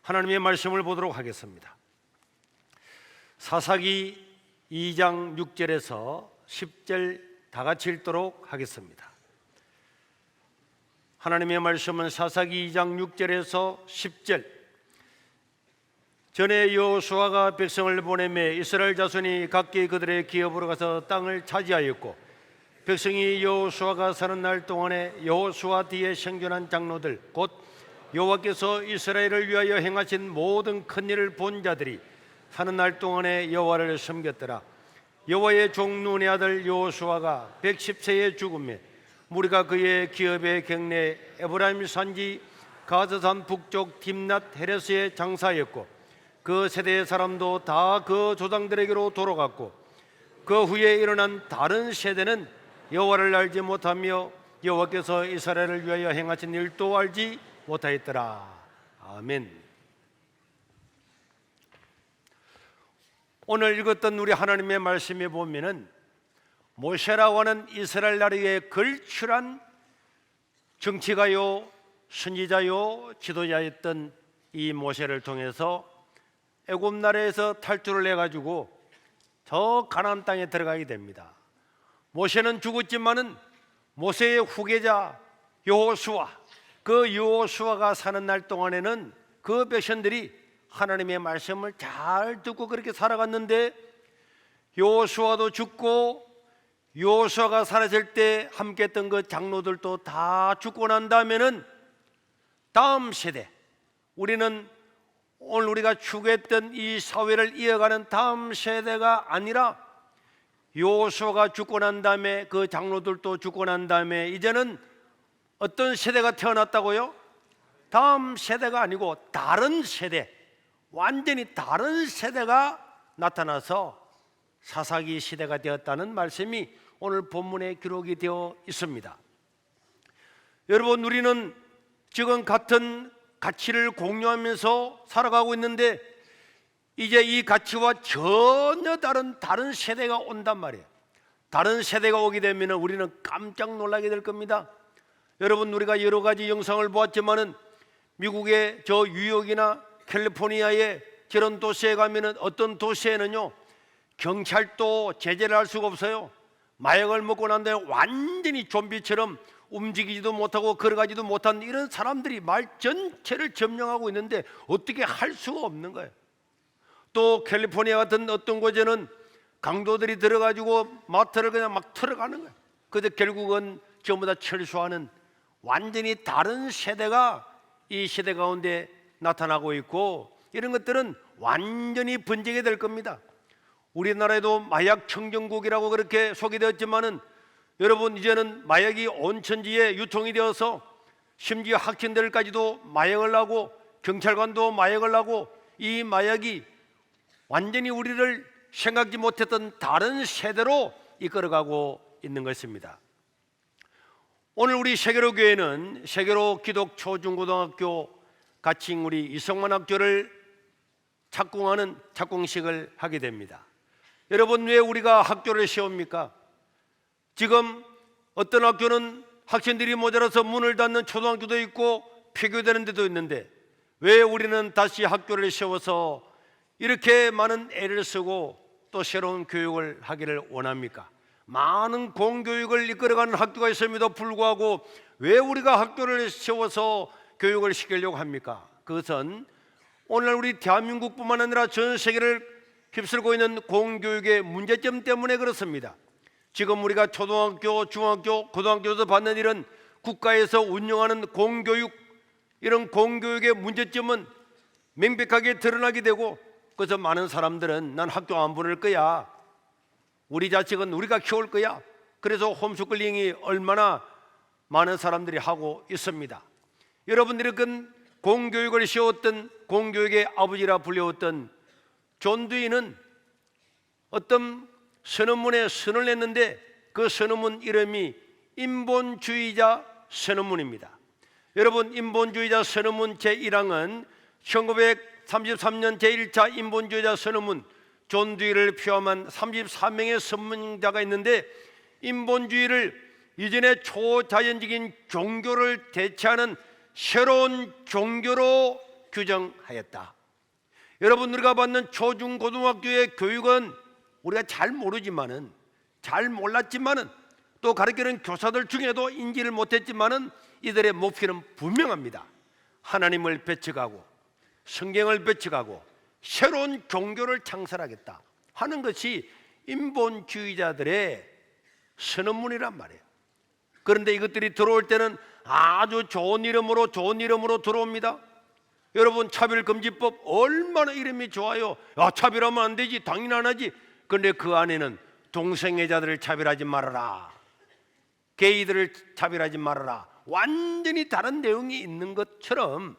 하나님의 말씀을 보도록 하겠습니다. 사사기 2장 6절에서 10절 다 같이 읽도록 하겠습니다. 하나님의 말씀은 사사기 2장 6절에서 10절. 전에 여호수아가 백성을 보내매 이스라엘 자손이 각기 그들의 기업으로 가서 땅을 차지하였고, 백성이 여호수아가 사는 날 동안에 여호수아 뒤에 생존한 장로들 곧 여호와께서 이스라엘을 위하여 행하신 모든 큰 일을 본 자들이 사는 날 동안에 여호와를 섬겼더라. 여호와의 종 눈의 아들 여호수아가 110세에 죽음에 무리가 그의 기업의 경내 에브라임 산지 가드산 북쪽 딥낫 헤레스에 장사하였고, 그 세대의 사람도 다 그 조상들에게로 돌아갔고, 그 후에 일어난 다른 세대는 여호와를 알지 못하며 여호와께서 이스라엘을 위하여 행하신 일도 알지 못하였더라. 아멘. 오늘 읽었던 우리 하나님의 말씀에 보면은 모세라고 하는 이스라엘 나라에 걸출한 정치가요, 선지자요, 지도자였던 이 모세를 통해서 애굽 나라에서 탈출을 해가지고 저 가나안 땅에 들어가게 됩니다. 모세는 죽었지만은 모세의 후계자 여호수아, 그 여호수아가 사는 날 동안에는 그 백성들이 하나님의 말씀을 잘 듣고 그렇게 살아갔는데, 여호수아도 죽고 여호수아가 사라질 때 함께했던 그 장로들도 다 죽고 난 다음에는 다음 세대, 우리는 오늘 우리가 추구했던 이 사회를 이어가는 다음 세대가 아니라 여호수아가 죽고 난 다음에 그 장로들도 죽고 난 다음에 이제는 어떤 세대가 태어났다고요? 다음 세대가 아니고 다른 세대, 완전히 다른 세대가 나타나서 사사기 시대가 되었다는 말씀이 오늘 본문에 기록이 되어 있습니다. 여러분, 우리는 지금 같은 가치를 공유하면서 살아가고 있는데 이제 이 가치와 전혀 다른 세대가 온단 말이에요. 다른 세대가 오게 되면 우리는 깜짝 놀라게 될 겁니다. 여러분, 우리가 여러 가지 영상을 보았지만은 미국의 저 뉴욕이나 캘리포니아의 저런 도시에 가면은 어떤 도시에는요 경찰도 제재를 할 수가 없어요. 마약을 먹고 난 다음에 완전히 좀비처럼 움직이지도 못하고 걸어가지도 못한 이런 사람들이 말 전체를 점령하고 있는데 어떻게 할 수가 없는 거예요. 또 캘리포니아 같은 어떤 곳에는 강도들이 들어가지고 마트를 그냥 막 틀어가는 거예요. 그래서 결국은 전부 다 철수하는 완전히 다른 세대가 이 시대 가운데 나타나고 있고, 이런 것들은 완전히 번지게 될 겁니다. 우리나라에도 마약 청정국이라고 그렇게 소개되었지만은 여러분, 이제는 마약이 온 천지에 유통이 되어서 심지어 학생들까지도 마약을 하고 경찰관도 마약을 하고, 이 마약이 완전히 우리를 생각지 못했던 다른 세대로 이끌어가고 있는 것입니다. 오늘 우리 세계로 교회는 세계로 기독 초중고등학교 가칭 우리 이성만 학교를 착공하는 착공식을 하게 됩니다. 여러분, 왜 우리가 학교를 세웁니까? 지금 어떤 학교는 학생들이 모자라서 문을 닫는 초등학교도 있고 폐교되는 데도 있는데, 왜 우리는 다시 학교를 세워서 이렇게 많은 애를 쓰고 또 새로운 교육을 하기를 원합니까? 많은 공교육을 이끌어가는 학교가 있음에도 불구하고 왜 우리가 학교를 세워서 교육을 시키려고 합니까? 그것은 오늘 우리 대한민국뿐만 아니라 전 세계를 휩쓸고 있는 공교육의 문제점 때문에 그렇습니다. 지금 우리가 초등학교, 중학교, 고등학교에서 받는 일은 국가에서 운영하는 공교육, 이런 공교육의 문제점은 명백하게 드러나게 되고, 그래서 많은 사람들은 난 학교 안 보낼 거야, 우리 자식은 우리가 키울 거야, 그래서 홈스쿨링이 얼마나 많은 사람들이 하고 있습니다. 여러분들이 그 공교육을 세웠던 공교육의 아버지라 불려왔던 존 듀이는 어떤 선언문에 선을 냈는데 그 선언문 이름이 인본주의자 선언문입니다. 여러분, 인본주의자 선언문 제1항은 1933년 제1차 인본주의자 선언문, 존 듀이를 포함한 34명의 선문자가 있는데, 인본주의를 이전의 초자연적인 종교를 대체하는 새로운 종교로 규정하였다. 여러분, 우리가 받는 초중고등학교의 교육은 우리가 잘 모르지만은, 잘 몰랐지만은, 또 가르치는 교사들 중에도 인지를 못했지만은 이들의 목표는 분명합니다. 하나님을 배척하고 성경을 배척하고 새로운 종교를 창설하겠다 하는 것이 인본주의자들의 선언문이란 말이에요. 그런데 이것들이 들어올 때는 아주 좋은 이름으로 들어옵니다. 여러분, 차별금지법 얼마나 이름이 좋아요. 차별하면 안 되지, 당연히 안 하지. 그런데 그 안에는 동성애자들을 차별하지 말아라, 게이들을 차별하지 말아라, 완전히 다른 내용이 있는 것처럼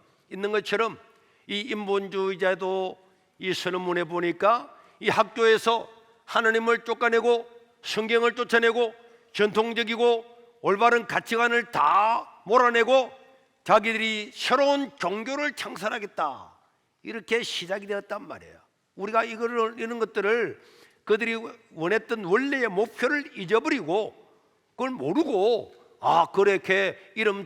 이 인본주의자도 이 선언문에 보니까 이 학교에서 하나님을 쫓아내고 성경을 쫓아내고 전통적이고 올바른 가치관을 다 몰아내고 자기들이 새로운 종교를 창설하겠다, 이렇게 시작이 되었단 말이에요. 우리가 이런 것들을 그들이 원했던 원래의 목표를 잊어버리고 그걸 모르고 그렇게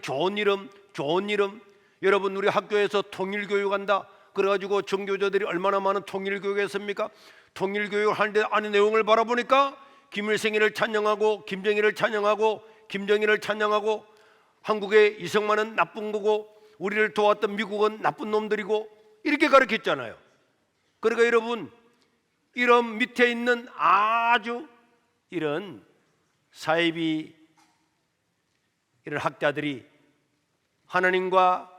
좋은 이름. 여러분, 우리 학교에서 통일교육한다 그래가지고 정교조들이 얼마나 많은 통일교육했습니까? 통일교육을 하는데 안의 내용을 바라보니까 김일성이를 찬양하고 김정일을 찬양하고 김정일을 찬양하고 한국의 이승만은 나쁜 거고 우리를 도왔던 미국은 나쁜 놈들이고 이렇게 가르쳤잖아요. 그러니까 여러분, 이런 밑에 있는 아주 이런 사이비 이런 학자들이 하나님과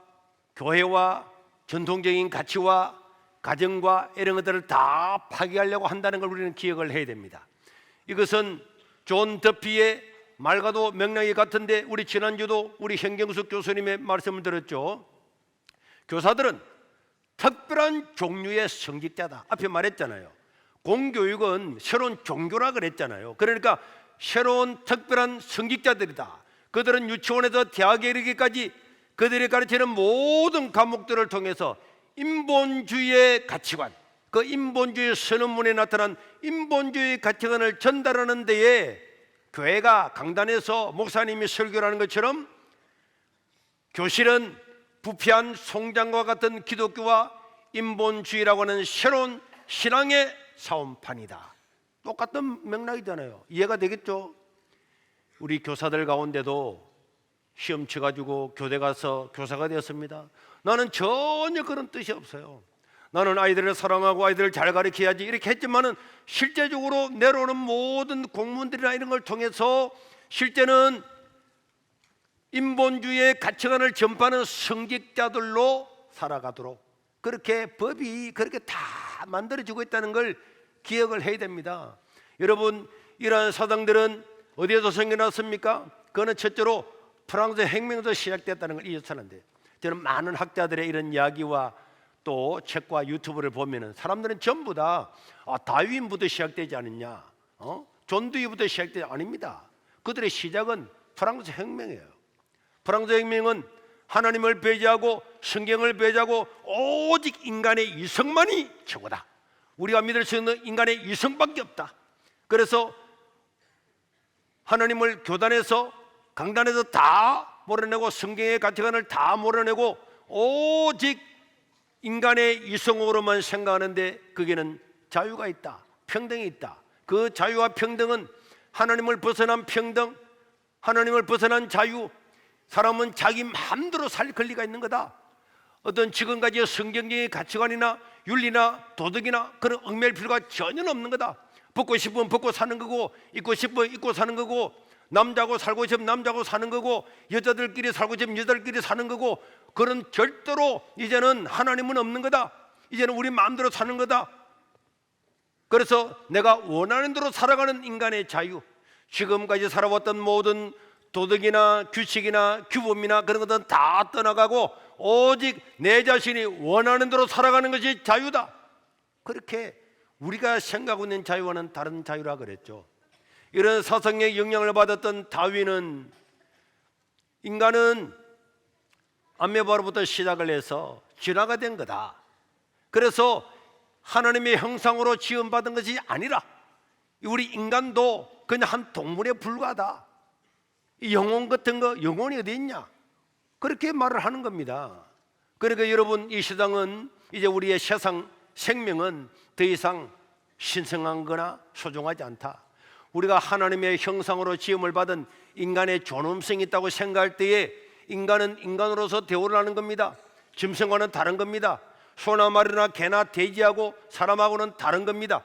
교회와 전통적인 가치와 가정과 이런 것들을 다 파괴하려고 한다는 걸 우리는 기억을 해야 됩니다. 이것은 존 더피의 말과도 맥락이 같은데, 우리 지난주도 우리 현경숙 교수님의 말씀을 들었죠. 교사들은 특별한 종류의 성직자다, 앞에 말했잖아요. 공교육은 새로운 종교라 그랬잖아요. 그러니까 새로운 특별한 성직자들이다. 그들은 유치원에서 대학에 이르기까지 그들이 가르치는 모든 과목들을 통해서 인본주의의 가치관, 그 인본주의 선언문에 나타난 인본주의 가치관을 전달하는 데에 교회가 강단에서 목사님이 설교를 하는 것처럼 교실은 부패한 송장과 같은 기독교와 인본주의라고 하는 새로운 신앙의 싸움판이다. 똑같은 맥락이잖아요. 이해가 되겠죠? 우리 교사들 가운데도 시험 쳐가지고 교대 가서 교사가 되었습니다. 나는 전혀 그런 뜻이 없어요. 나는 아이들을 사랑하고 아이들을 잘 가르쳐야지 이렇게 했지만은 실제적으로 내려오는 모든 공문들이나 이런 걸 통해서 실제는 인본주의의 가치관을 전파하는 성직자들로 살아가도록 그렇게 법이 그렇게 다 만들어지고 있다는 걸 기억을 해야 됩니다. 여러분, 이러한 사상들은 어디에서 생겨났습니까? 그거는 첫째로 프랑스 혁명에서 시작됐다는 걸 잊어서는 안 돼요. 저는 많은 학자들의 이런 이야기와 또 책과 유튜브를 보면은 사람들은 전부 다 다윈부터 시작되지 않았냐, 존 두이부터 시작되지 아닙니다. 그들의 시작은 프랑스 혁명이에요. 프랑스 혁명은 하나님을 배제하고 성경을 배제하고 오직 인간의 이성만이 최고다. 우리가 믿을 수 있는 인간의 이성밖에 없다. 그래서 하나님을 교단에서 강단에서 다 몰아내고 성경의 가치관을 다 몰아내고 오직 인간의 이성으로만 생각하는데 거기는 자유가 있다, 평등이 있다. 그 자유와 평등은 하나님을 벗어난 평등, 하나님을 벗어난 자유. 사람은 자기 마음대로 살 권리가 있는 거다. 어떤 지금까지의 성경적인 가치관이나 윤리나 도덕이나 그런 얽매일 필요가 전혀 없는 거다. 벗고 싶으면 벗고 사는 거고, 입고 싶으면 입고 사는 거고, 남자고 살고 싶으면 남자고 사는 거고, 여자들끼리 살고 싶으면 여자들끼리 사는 거고, 그런 절대로 이제는 하나님은 없는 거다. 이제는 우리 마음대로 사는 거다. 그래서 내가 원하는 대로 살아가는 인간의 자유, 지금까지 살아왔던 모든 도덕이나 규칙이나 규범이나 그런 것들은 다 떠나가고 오직 내 자신이 원하는 대로 살아가는 것이 자유다. 그렇게 우리가 생각하고 있는 자유와는 다른 자유라 그랬죠. 이런 사상의 영향을 받았던 다윈은 인간은 아메바로부터 시작을 해서 진화가 된 거다. 그래서 하나님의 형상으로 지음받은 것이 아니라 우리 인간도 그냥 한 동물에 불과하다. 영혼 같은 거, 영혼이 어디 있냐? 그렇게 말을 하는 겁니다. 그러니까 여러분, 이 세상은 이제 우리의 세상 생명은 더 이상 신성한 거나 소중하지 않다. 우리가 하나님의 형상으로 지음을 받은 인간의 존엄성이 있다고 생각할 때에 인간은 인간으로서 대우를 하는 겁니다. 짐승과는 다른 겁니다. 소나 말이나 개나 돼지하고 사람하고는 다른 겁니다.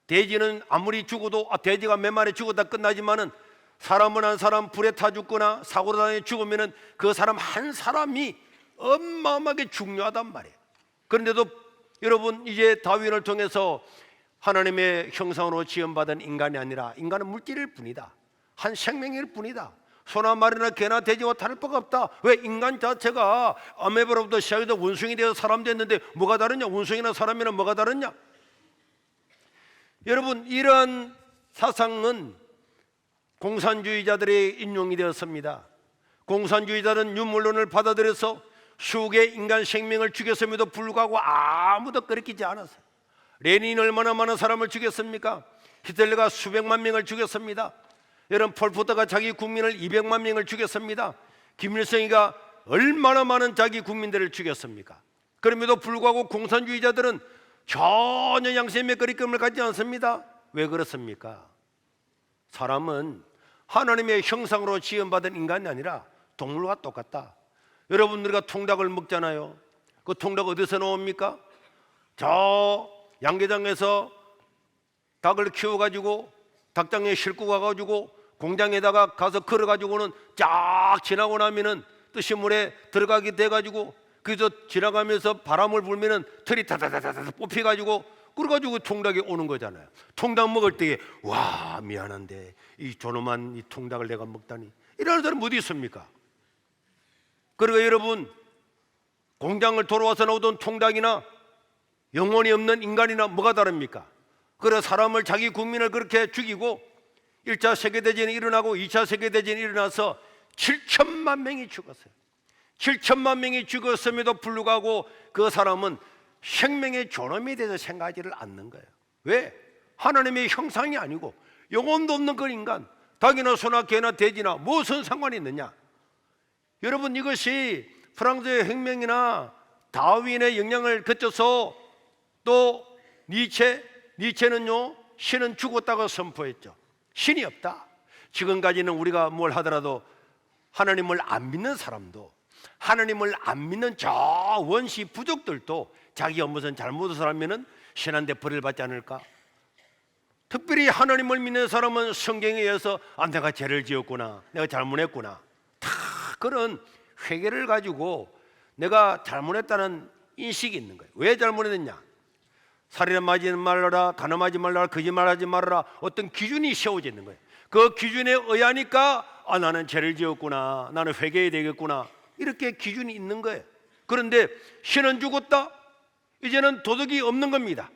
돼지는 아무리 죽어도 돼지가 몇 마리 죽었다 끝나지만은 사람은 한 사람 불에 타 죽거나 사고로 당해 죽으면은 그 사람 한 사람이 어마어마하게 중요하단 말이에요. 그런데도 여러분, 이제 다윈을 통해서 하나님의 형상으로 지음받은 인간이 아니라 인간은 물질일 뿐이다. 한 생명일 뿐이다. 소나 말이나 개나 돼지와 다를 바가 없다. 왜? 인간 자체가 아메바로부터 시작해서 원숭이 되어서 사람 됐는데 뭐가 다르냐? 원숭이나 사람이나 뭐가 다르냐? 여러분, 이러한 사상은 공산주의자들의 인용이 되었습니다. 공산주의자는 유물론을 받아들여서 수개의 인간 생명을 죽였음에도 불구하고 아무도 끄리키지 않았어요. 레닌이 얼마나 많은 사람을 죽였습니까? 히틀러가 수백만 명을 죽였습니다. 여러분, 폴포트가 자기 국민을 200만 명을 죽였습니다. 김일성이가 얼마나 많은 자기 국민들을 죽였습니까? 그럼에도 불구하고 공산주의자들은 전혀 양심의 거리낌을 갖지 않습니다. 왜 그렇습니까? 사람은 하나님의 형상으로 지음받은 인간이 아니라 동물과 똑같다. 여러분, 우리가 통닭을 먹잖아요. 그 통닭 어디서 나옵니까? 저 양계장에서 닭을 키워가지고 닭장에 싣고 가가지고 공장에다가 가서 걸어가지고는 쫙 지나고 나면은 또 시물에 들어가게 돼가지고 그래서 지나가면서 바람을 불면은 털이 다다다다다 뽑혀가지고 그래가지고 통닭이 오는 거잖아요. 통닭 먹을 때에 와, 미안한데 이 조그만 이 통닭을 내가 먹다니, 이러는 사람 어디 있습니까? 그러니까 여러분, 공장을 돌아와서 나오던 통닭이나 영혼이 없는 인간이나 뭐가 다릅니까? 그래, 사람을, 자기 국민을 그렇게 죽이고 1차 세계대전이 일어나고 2차 세계대전이 일어나서 7천만 명이 죽었어요. 7천만 명이 죽었음에도 불구하고 그 사람은 생명의 존엄에 대해서 생각하지를 않는 거예요. 왜? 하나님의 형상이 아니고 영혼도 없는 그 인간, 닭이나 소나 개나 돼지나 무슨 상관이 있느냐? 여러분, 이것이 프랑스의 혁명이나 다윈의 영향을 거쳐서 또 니체는요, 신은 죽었다고 선포했죠. 신이 없다. 지금까지는 우리가 뭘 하더라도 하나님을 안 믿는 사람도, 하나님을 안 믿는 저 원시 부족들도 자기가 무슨 잘못을 하면은 신한테 벌을 받지 않을까? 특별히 하나님을 믿는 사람은 성경에 의해서 내가 죄를 지었구나, 내가 잘못했구나, 다 그런 회개를 가지고 내가 잘못했다는 인식이 있는 거예요. 왜 잘못했느냐? 살인하지 말아라, 간음하지 말아라, 거짓말하지 말아라, 어떤 기준이 세워져 있는 거예요. 그 기준에 의하니까 나는 죄를 지었구나, 나는 회개해야 되겠구나, 이렇게 기준이 있는 거예요. 그런데 신은 죽었다, 이제는 도덕이 없는 겁니다.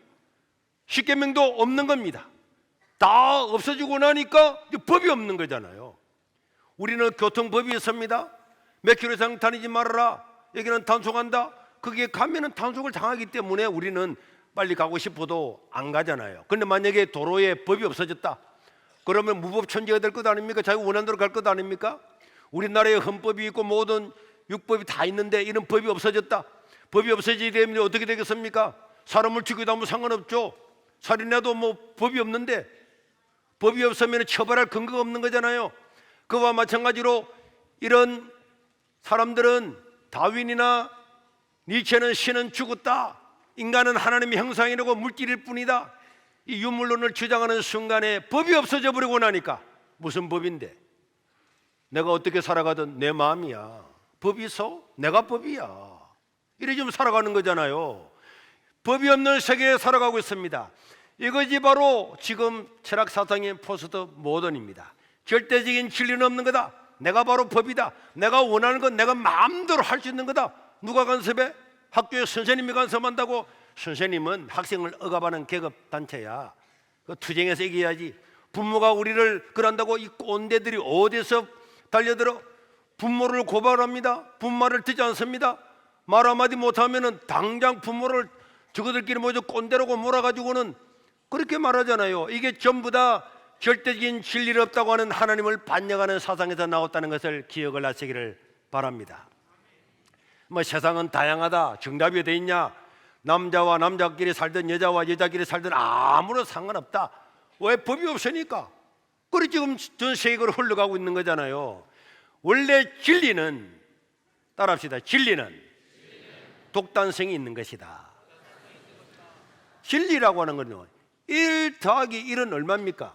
십계명도 없는 겁니다. 다 없어지고 나니까 법이 없는 거잖아요. 우리는 교통법이 있습니다. 몇 킬로 이상 다니지 말아라, 여기는 단속한다. 거기에 가면은 단속을 당하기 때문에 우리는 빨리 가고 싶어도 안 가잖아요. 그런데 만약에 도로에 법이 없어졌다, 그러면 무법천지가 될 것 아닙니까? 자기 원하는 대로 갈 것 아닙니까? 우리나라에 헌법이 있고 모든 율법이 다 있는데 이런 법이 없어졌다. 법이 없어지게 되면 어떻게 되겠습니까? 사람을 죽이도 아무 상관없죠. 살인해도 뭐 법이 없는데, 법이 없으면 처벌할 근거가 없는 거잖아요. 그와 마찬가지로 이런 사람들은, 다윈이나 니체는 신은 죽었다, 인간은 하나님의 형상이라고 물질일 뿐이다, 이 유물론을 주장하는 순간에 법이 없어져 버리고 나니까 무슨 법인데? 내가 어떻게 살아가든 내 마음이야. 법이 있어? 내가 법이야. 이래 좀 살아가는 거잖아요. 법이 없는 세계에 살아가고 있습니다. 이것이 바로 지금 철학 사상의 포스트 모던입니다. 절대적인 진리는 없는 거다. 내가 바로 법이다. 내가 원하는 건 내가 마음대로 할 수 있는 거다. 누가 간섭해? 학교에 선생님이 간섭한다고? 선생님은 학생을 억압하는 계급단체야. 그 투쟁해서 이겨야지. 부모가 우리를 그런다고 이 꼰대들이 어디서 달려들어 부모를 고발합니다. 부모를 듣지 않습니다. 말 한마디 못하면은 당장 부모를 저거들끼리 모여서 꼰대라고 몰아가지고는 그렇게 말하잖아요. 이게 전부 다 절대적인 진리가 없다고 하는 하나님을 반역하는 사상에서 나왔다는 것을 기억을 하시기를 바랍니다. 뭐 세상은 다양하다, 정답이 돼 있냐? 남자와 남자끼리 살든 여자와 여자끼리 살든 아무런 상관없다. 왜? 법이 없으니까. 그래 지금 전 세계로 흘러가고 있는 거잖아요. 원래 진리는, 따라합시다. 진리는 독단성이 있는 것이다. 진리라고 하는 것은 1 더하기 1은 얼마입니까?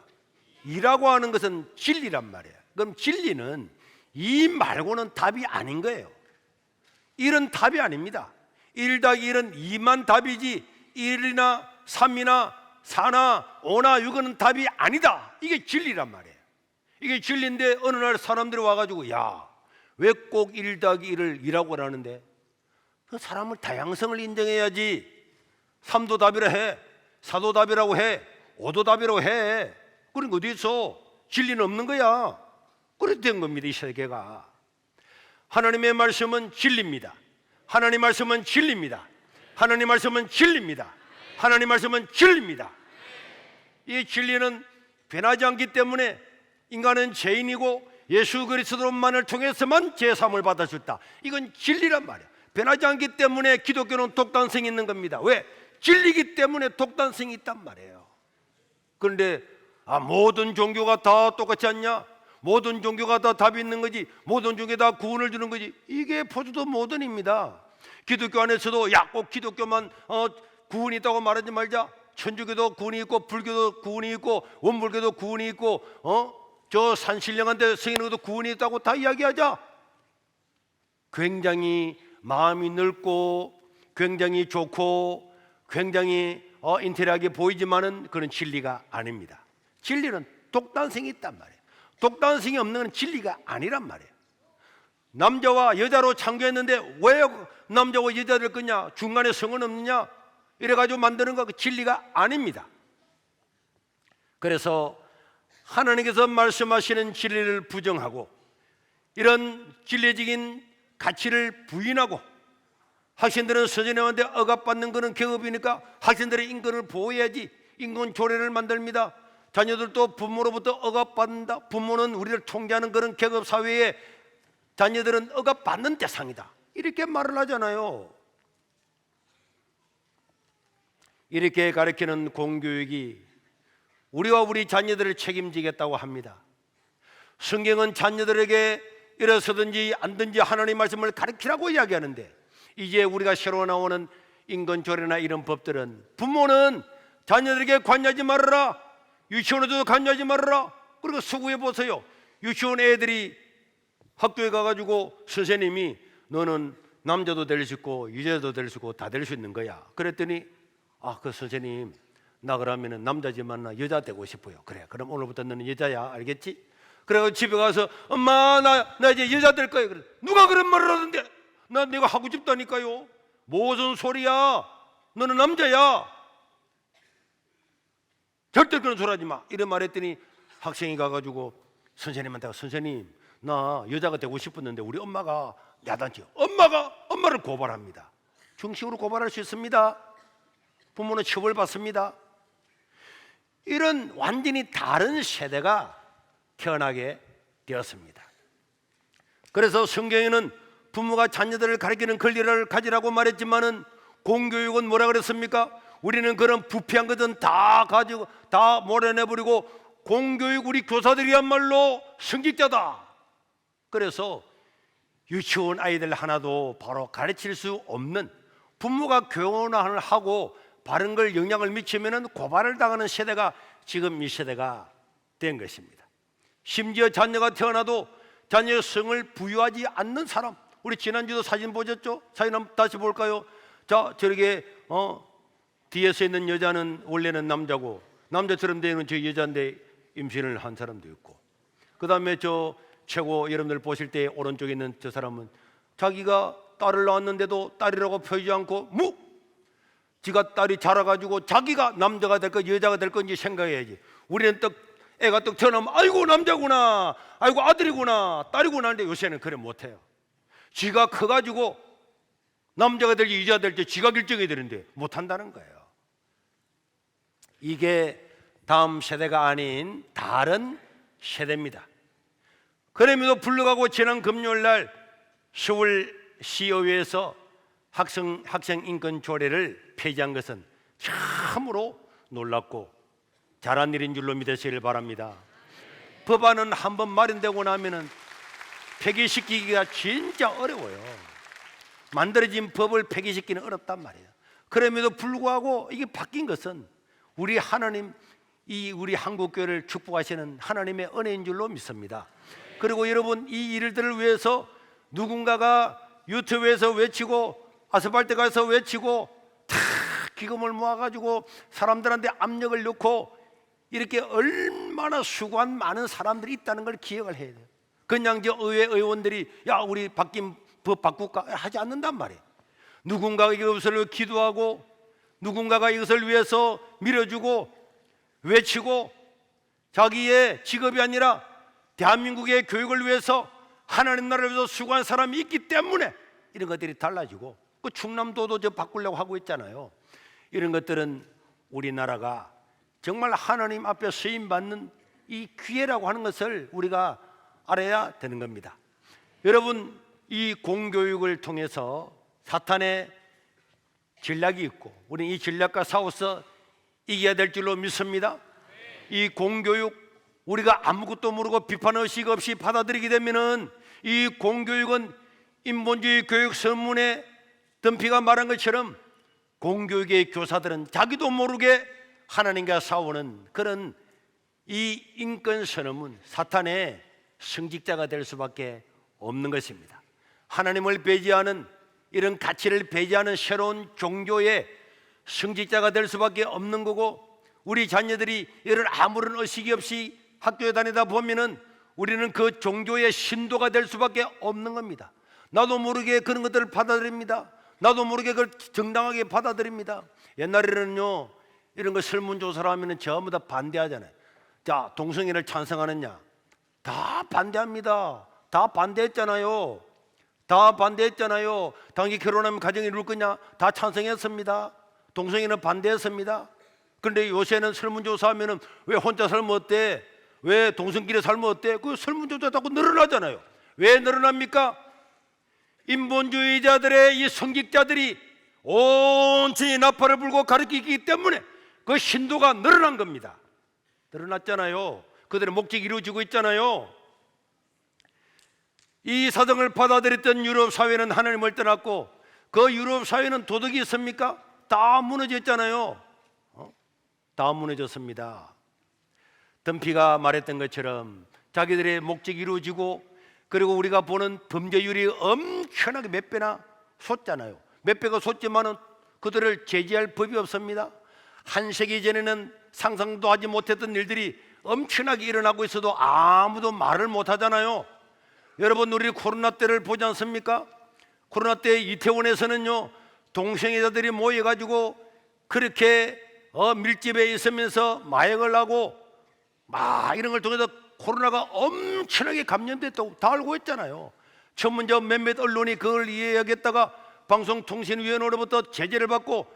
2라고 하는 것은 진리란 말이에요. 그럼 진리는 2 말고는 답이 아닌 거예요. 1은 답이 아닙니다. 1 더하기 1은 2만 답이지 1이나 3이나 4나 5나 6은 답이 아니다. 이게 진리란 말이에요. 이게 진리인데 어느 날 사람들이 와가지고 야, 왜 꼭 1 더하기 1을 2라고 하는데? 그 사람을 다양성을 인정해야지. 3도 답이라 해, 4도 답이라고 해, 5도 답이라고 해. 그런 거 어디 있어? 진리는 없는 거야. 그렇게 된 겁니다, 이 세계가. 하나님의 말씀은 진리입니다. 하나님 말씀은 진리입니다. 하나님 말씀은 진리입니다. 하나님 말씀은 진리입니다. 이 진리는 변하지 않기 때문에 인간은 죄인이고 예수 그리스도만을 통해서만 죄사함을 받을 수 있다. 이건 진리란 말이야. 변하지 않기 때문에 기독교는 독단성이 있는 겁니다. 왜? 진리이기 때문에 독단성이 있단 말이에요. 그런데 모든 종교가 다 똑같지 않냐? 모든 종교가 다 답이 있는 거지, 모든 종교가 다 구원을 주는 거지. 이게 포주도 모던입니다. 기독교 안에서도 꼭 기독교만 구원이 있다고 말하지 말자. 천주교도 구원이 있고, 불교도 구원이 있고, 원불교도 구원이 있고, 저 산신령한테 성인에도 구원이 있다고 다 이야기하자. 굉장히 마음이 넓고 굉장히 좋고 굉장히 인텔리하게 보이지만은 그런 진리가 아닙니다. 진리는 독단성이 있단 말이에요. 독단성이 없는 건 진리가 아니란 말이에요. 남자와 여자로 창조했는데 왜 남자와 여자 될 거냐? 중간에 성은 없느냐? 이래가지고 만드는 거 그 진리가 아닙니다. 그래서 하나님께서 말씀하시는 진리를 부정하고 이런 진리적인 가치를 부인하고 학생들은 선생님한테 억압받는 것은 계급이니까 학생들의 인권을 보호해야지 인권 조례를 만듭니다. 자녀들도 부모로부터 억압받는다. 부모는 우리를 통제하는 그런 계급 사회에 자녀들은 억압받는 대상이다. 이렇게 말을 하잖아요. 이렇게 가르치는 공교육이 우리와 우리 자녀들을 책임지겠다고 합니다. 성경은 자녀들에게 일어서든지 앉든지 하나님의 말씀을 가르치라고 이야기하는데 이제 우리가 새로 나오는 인권조례나 이런 법들은 부모는 자녀들에게 관여하지 말아라, 유치원에도 관여하지 말아라. 그리고 수구해 보세요. 유치원 애들이 학교에 가가지고 선생님이 너는 남자도 될 수 있고 여자도 될 수 있고 다 될 수 있는 거야. 그랬더니 그 선생님 나 그러면은 남자지만 나 여자 되고 싶어요. 그래, 그럼 오늘부터 너는 여자야, 알겠지? 그래서 집에 가서 엄마 나 이제 여자 될 거예요. 그래, 누가 그런 말을 하던데? 나 내가 하고 싶다니까요. 무슨 소리야? 너는 남자야. 절대 그런 소리 하지 마. 이런 말했더니 학생이 가가지고 선생님한테 선생님 나 여자가 되고 싶었는데 우리 엄마가 야단쳐. 엄마를 고발합니다. 중식으로 고발할 수 있습니다. 부모는 처벌받습니다. 이런 완전히 다른 세대가 태어나게 되었습니다. 그래서 성경에는 부모가 자녀들을 가르치는 권리를 가지라고 말했지만은 공교육은 뭐라 그랬습니까? 우리는 그런 부패한 것은 다 가지고 다 몰아내버리고 공교육 우리 교사들이야말로 성직자다. 그래서 유치원 아이들 하나도 바로 가르칠 수 없는, 부모가 교훈을 하고 바른 걸 영향을 미치면은 고발을 당하는 세대가 지금 이 세대가 된 것입니다. 심지어 자녀가 태어나도 자녀의 성을 부여하지 않는 사람, 우리 지난주도 사진 보셨죠? 사진 한번 다시 볼까요? 자, 저렇게 뒤에서 있는 여자는 원래는 남자고 남자처럼 되는 저 여자인데 임신을 한 사람도 있고, 그 다음에 저 최고 여러분들 보실 때 오른쪽에 있는 저 사람은 자기가 딸을 낳았는데도 딸이라고 표하지 않고 지가 딸이 자라가지고 자기가 남자가 될 거 여자가 될 건지 생각해야지. 우리는 애가 태어나면 아이고 남자구나, 아이고 아들이구나, 딸이구나 하는데 요새는 그래 못해요. 지가 커가지고 남자가 될지 여자가 될지 지가 결정이 되는데 못한다는 거예요. 이게 다음 세대가 아닌 다른 세대입니다. 그럼에도 불구하고 지난 금요일 날 서울 시의회에서 학생 인권 조례를 폐지한 것은 참으로 놀랍고 잘한 일인 줄로 믿으시길 바랍니다. 법안은 한번 마련되고 나면은 폐기시키기가 진짜 어려워요. 만들어진 법을 폐기시키는 어렵단 말이에요. 그럼에도 불구하고 이게 바뀐 것은 우리 하나님, 우리 한국교회를 축복하시는 하나님의 은혜인 줄로 믿습니다. 그리고 여러분, 이 일들을 위해서 누군가가 유튜브에서 외치고 아스팔트 가서 외치고 다 기금을 모아가지고 사람들한테 압력을 넣고 이렇게 얼마나 수고한 많은 사람들이 있다는 걸 기억을 해야 돼요. 그냥 저 의회 의원들이 야 우리 바뀐 법 바꿀까 하지 않는단 말이에요. 누군가가 이것을 기도하고 누군가가 이것을 위해서 밀어주고 외치고 자기의 직업이 아니라 대한민국의 교육을 위해서 하나님 나라를 위해서 수고한 사람이 있기 때문에 이런 것들이 달라지고, 그 충남도도 저 바꾸려고 하고 있잖아요. 이런 것들은 우리나라가 정말 하나님 앞에 쓰임받는 이 기회라고 하는 것을 우리가 알아야 되는 겁니다. 여러분, 이 공교육을 통해서 사탄의 전략이 있고 우리는 이 전략과 싸워서 이겨야 될 줄로 믿습니다. 이 공교육, 우리가 아무것도 모르고 비판의식 없이 받아들이게 되면은 이 공교육은 인본주의 교육 선문에 덤피가 말한 것처럼 공교육의 교사들은 자기도 모르게 하나님과 싸우는 그런 이 인권 선언은 사탄의 성직자가 될 수밖에 없는 것입니다. 하나님을 배제하는, 이런 가치를 배제하는 새로운 종교의 성직자가 될 수밖에 없는 거고, 우리 자녀들이 이런 아무런 의식이 없이 학교에 다니다 보면은 우리는 그 종교의 신도가 될 수밖에 없는 겁니다. 나도 모르게 그런 것들을 받아들입니다. 나도 모르게 그걸 정당하게 받아들입니다. 옛날에는요, 이런 거 설문조사를 하면 전부 다 반대하잖아요. 자, 동성애를 찬성하느냐? 다 반대합니다. 다 반대했잖아요. 다 반대했잖아요. 당연히 결혼하면 가정이 이룰 거냐? 다 찬성했습니다. 동성애는 반대했습니다. 그런데 요새는 설문조사하면 왜 혼자 살면 어때? 왜 동성끼리 살면 어때? 그 설문조사 자꾸 늘어나잖아요. 왜 늘어납니까? 인본주의자들의 이 성직자들이 온전히 나팔을 불고 가르치기 때문에 그 신도가 늘어난 겁니다. 늘어났잖아요. 그들의 목적이 이루어지고 있잖아요. 이 사정을 받아들였던 유럽 사회는 하나님을 떠났고, 그 유럽 사회는 도덕이 있습니까? 다 무너졌잖아요. 다 무너졌습니다. 덤피가 말했던 것처럼 자기들의 목적이 이루어지고, 그리고 우리가 보는 범죄율이 엄청나게 몇 배나 솟잖아요. 몇 배가 솟지만은 그들을 제지할 법이 없습니다. 한 세기 전에는 상상도 하지 못했던 일들이 엄청나게 일어나고 있어도 아무도 말을 못 하잖아요. 여러분, 우리 코로나 때를 보지 않습니까? 코로나 때 이태원에서는요, 동성애자들이 모여가지고 그렇게 밀집해 있으면서 마약을 하고 막 이런 걸 통해서 코로나가 엄청나게 감염됐다고 다 알고 있잖아요. 처음 먼저 몇몇 언론이 그걸 이해하겠다가 방송통신위원회로부터 제재를 받고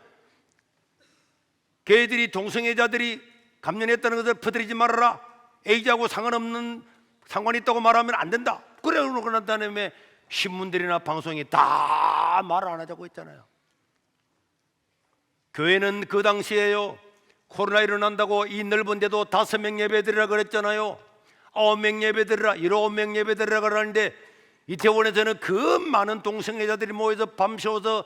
걔들이 동성애자들이 감염했다는 것을 퍼뜨리지 말아라, 에이즈하고 상관이 있다고 말하면 안 된다, 그러고 난 다음에 신문들이나 방송이 다 말 안 하자고 했잖아요. 교회는 그 당시에요, 코로나 일어난다고 이 넓은 데도 5명 예배드리라 그랬잖아요. 9명 예배드리라, 7명 예배드리라 그러는데 이태원에서는 그 많은 동성애자들이 모여서 밤새워서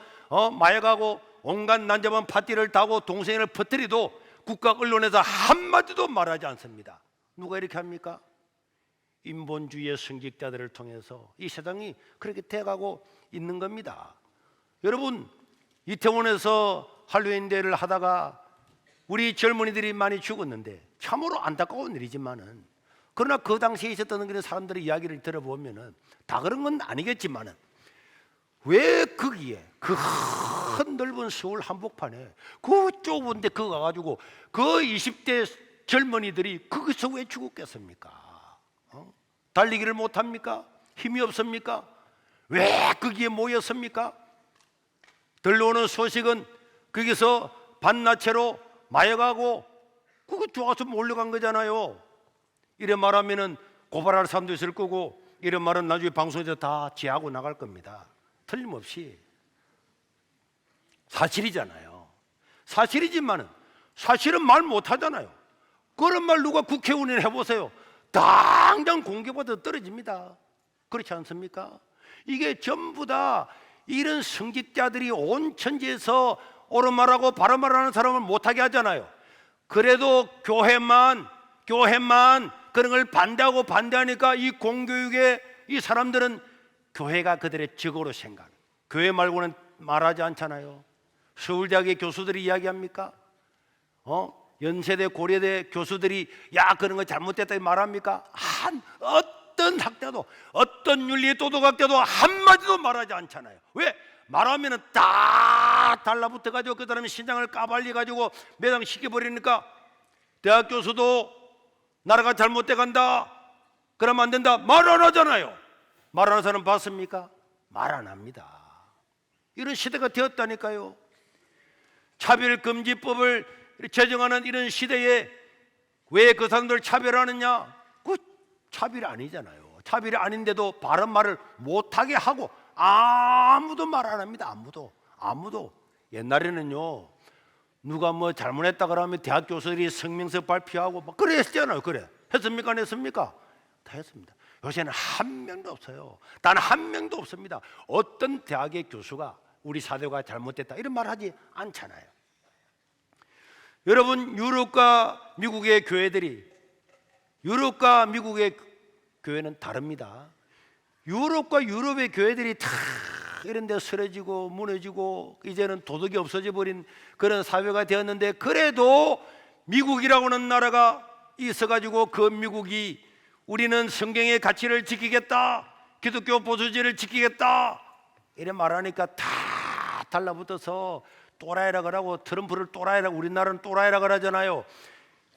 마약하고 온갖 난잡한 파티를 타고 동성애를 퍼뜨리도 국가 언론에서 한마디도 말하지 않습니다. 누가 이렇게 합니까? 인본주의의 성직자들을 통해서 이 세상이 그렇게 돼가고 있는 겁니다. 여러분, 이태원에서 할로윈 대회를 하다가 우리 젊은이들이 많이 죽었는데 참으로 안타까운 일이지만은, 그러나 그 당시에 있었던 그런 사람들의 이야기를 들어보면은 다 그런 건 아니겠지만은 왜 거기에 그 큰 넓은 서울 한복판에 그 좁은 데 그거 가가지고 그 20대 젊은이들이 거기서 왜 죽었겠습니까? 달리기를 못합니까? 힘이 없습니까? 왜 거기에 모였습니까? 들려오는 소식은 거기서 반나체로 마약하고 그거 좋아서 몰려간 거잖아요. 이래 말하면은 고발할 사람도 있을 거고, 이런 말은 나중에 방송에서 다 제하고 나갈 겁니다. 틀림없이 사실이잖아요. 사실이지만은 사실은 말 못하잖아요. 그런 말 누가 국회의원이 해보세요. 당장 공개받아 떨어집니다. 그렇지 않습니까? 이게 전부 다 이런 성직자들이 온 천지에서 옳은 말하고 바른 말하는 사람을 못하게 하잖아요. 그래도 교회만 그런 걸 반대하니까 이 공교육의 이 사람들은 교회가 그들의 적으로 생각해요. 교회 말고는 말하지 않잖아요. 서울대학의 교수들이 이야기합니까? 연세대 고려대 교수들이 야 그런 거 잘못됐다 말합니까? 어떤 학자도 어떤 윤리 도덕학자도 한마디도 말하지 않잖아요. 왜? 말하면은 다 달라붙어 가지고 그 사람이 신장을 까발려 가지고 매장시켜 버리니까 대학 교수도 나라가 잘못돼 간다 그러면 안 된다 말 안 하잖아요. 말하는 사람 봤습니까? 말 안 합니다. 이런 시대가 되었다니까요. 차별금지법을 제정하는 이런 시대에 왜 그 사람들 차별하느냐? 그 차별이 아니잖아요. 차별이 아닌데도 바른 말을 못하게 하고 아무도 말 안 합니다. 아무도. 옛날에는요 누가 뭐 잘못했다 그러면 대학 교수들이 성명서 발표하고 막 그래 했잖아요. 그래 했습니까? 안 했습니까? 다 했습니다. 요새는 한 명도 없어요. 단 한 명도 없습니다. 어떤 대학의 교수가 우리 사도가 잘못됐다 이런 말 하지 않잖아요. 여러분 유럽과 미국의 교회는 다릅니다. 유럽과 유럽의 교회들이 다 이런 데 쓰러지고 무너지고 이제는 도덕이 없어져 버린 그런 사회가 되었는데 그래도 미국이라고 하는 나라가 있어가지고 그 미국이 우리는 성경의 가치를 지키겠다 기독교 보수주의를 지키겠다 이래 말하니까 다 달라붙어서 또라이라 그러고 트럼프를 또라이라고 우리나라는 또라이라 그러잖아요.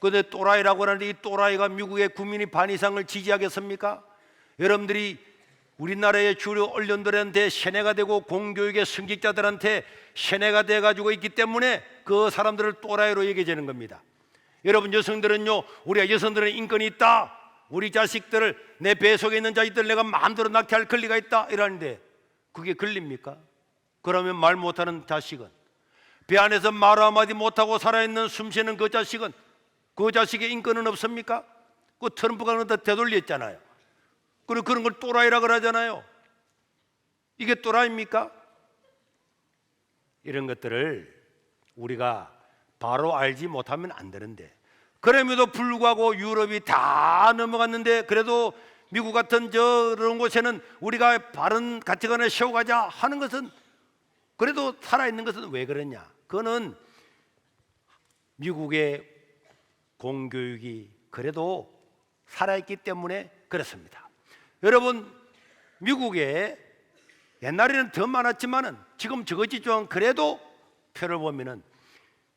그런데 또라이라고 하는데 이 또라이가 미국의 국민이 반 이상을 지지하겠습니까? 여러분들이 우리나라의 주류 언론들한테 세뇌가 되고 공교육의 성직자들한테 세뇌가 돼가지고 있기 때문에 그 사람들을 또라이로 얘기하는 겁니다. 여러분 여성들은요 우리가 여성들은 인권이 있다 우리 자식들을 내 배 속에 있는 자식들 내가 마음대로 낳게 할 권리가 있다 이러는데 그게 권리입니까? 그러면 말 못하는 자식은 배 안에서 말 한마디 못하고 살아있는 숨쉬는 그 자식은 그 자식의 인권은 없습니까? 그 트럼프가 그런다 되돌렸잖아요. 그리고 그런 걸 또라이라 그러잖아요. 이게 또라이입니까? 이런 것들을 우리가 바로 알지 못하면 안 되는데 그럼에도 불구하고 유럽이 다 넘어갔는데 그래도 미국 같은 저런 곳에는 우리가 바른 가치관을 세워가자 하는 것은 그래도 살아있는 것은 왜 그러냐? 그거는 미국의 공교육이 그래도 살아있기 때문에 그렇습니다. 여러분 미국에 옛날에는 더 많았지만은 지금 적어지죠. 그래도 표를 보면은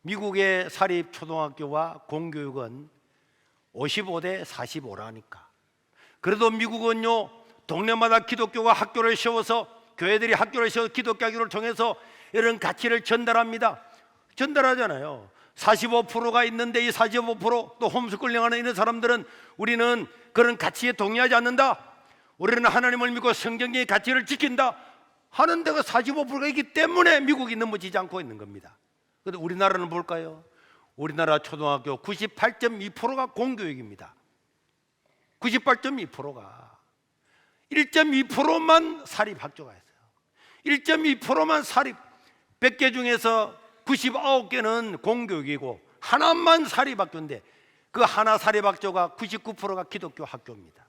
미국의 사립 초등학교와 공교육은 55대 45라니까. 그래도 미국은요 동네마다 기독교가 학교를 세워서 교회들이 학교를 세워서 기독교 학교를 통해서 이런 가치를 전달하잖아요. 45%가 있는데 이 45%또 홈스쿨링하는 이런 사람들은 우리는 그런 가치에 동의하지 않는다. 우리는 하나님을 믿고 성경의 가치를 지킨다 하는 데가 45%가 있기 때문에 미국이 넘어지지 않고 있는 겁니다. 그런데 우리나라는 볼까요? 우리나라 초등학교 98.2%가 공교육입니다. 98.2%가 1.2%만 사립학교가 있어요. 1.2%만 사립 100개 중에서 99개는 공교육이고 하나만 사립학교인데 그 하나 사립학교가 99%가 기독교 학교입니다.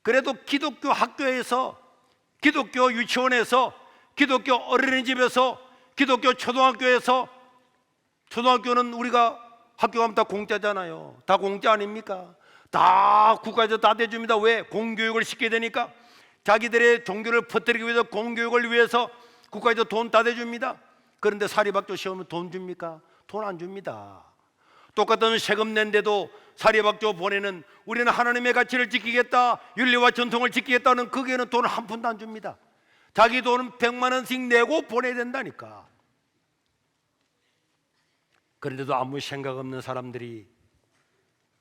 그래도 기독교 학교에서 기독교 유치원에서 기독교 어린이집에서 기독교 초등학교에서 초등학교는 우리가 학교 가면 다 공짜잖아요. 다 공짜 아닙니까? 다 국가에서 다 대줍니다. 왜? 공교육을 시켜야 되니까. 자기들의 종교를 퍼뜨리기 위해서 공교육을 위해서 국가에서 돈 다 대줍니다. 그런데 사립학교 시험은 돈 줍니까? 돈 안 줍니다. 똑같은 세금 낸데도 사립학교 보내는 우리는 하나님의 가치를 지키겠다 윤리와 전통을 지키겠다는 거기에는 돈 한 푼도 안 줍니다. 자기 돈은 100만 원씩 내고 보내야 된다니까. 그런데도 아무 생각 없는 사람들이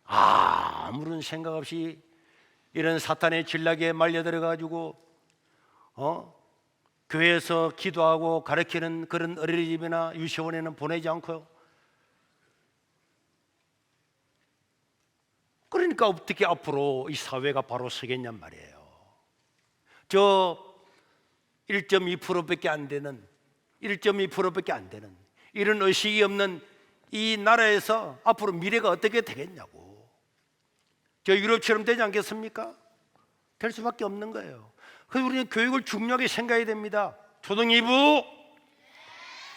아무런 생각 없이 이런 사탄의 전략에 말려들어 가지고 교회에서 기도하고 가르치는 그런 어린이집이나 유치원에는 보내지 않고요. 그러니까 어떻게 앞으로 이 사회가 바로 서겠냔 말이에요. 저 1.2%밖에 안 되는 1.2%밖에 안 되는 이런 의식이 없는 이 나라에서 앞으로 미래가 어떻게 되겠냐고. 저 유럽처럼 되지 않겠습니까? 될 수밖에 없는 거예요. 그래서 우리는 교육을 중요하게 생각해야 됩니다. 초등 2부,